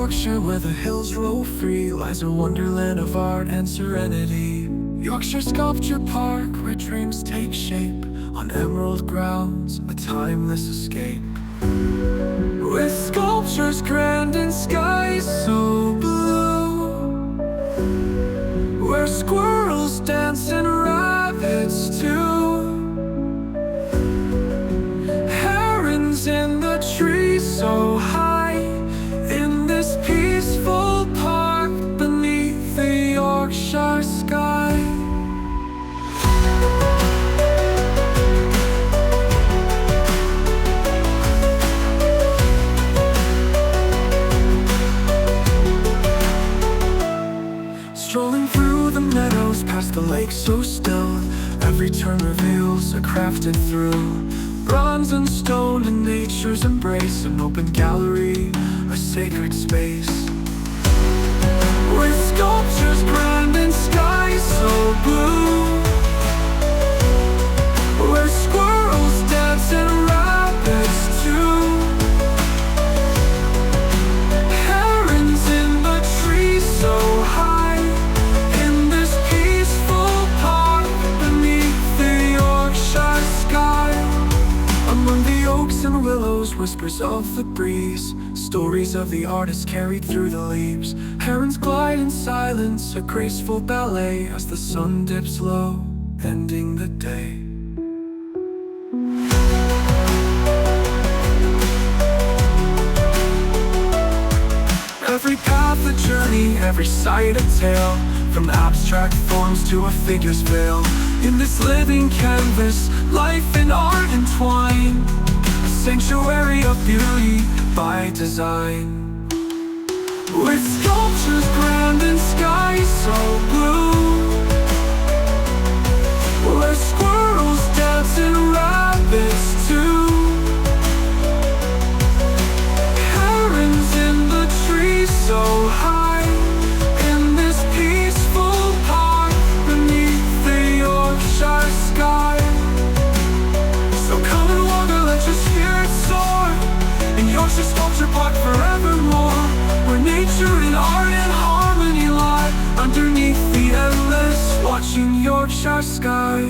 Yorkshire, where the hills roll free, lies a wonderland of art and serenity. Yorkshire Sculpture Park, where dreams take shape, on emerald grounds, a timeless escape. With sculptures grand and skies so blue, where squirrels dance and rabbits too, herons in the trees so high, in this peaceful park beneath the Yorkshire sky. Strolling through the meadows, past the lake so still, every turn reveals a crafted thrill. Bronze and stone in nature's embrace, an open gallery, a sacred space. With sculptures grand and skies so blue, where squirrels dance and rabbits too, herons in the trees so high, in this peaceful park beneath the Yorkshire sky. Among the oaks and willows, whispers of the breeze, stories of the artist carried through the leaves. Herons glide in silence, a graceful ballet, as the sun dips low, ending the day. Every path a journey, every sight a tale, from abstract forms to a figure's veil. In this living canvas, life and art entwine, a sanctuary of beauty by design. With sculptures grand and skies so blue, where squirrels dance and rabbits too, herons in the trees so high, in this peaceful park beneath the Yorkshire sky. So come and wander, let your spirit soar, in Yorkshire Sculpture Park forevermore, where nature and art and harmony lie, underneath the endless watching Yorkshire sky.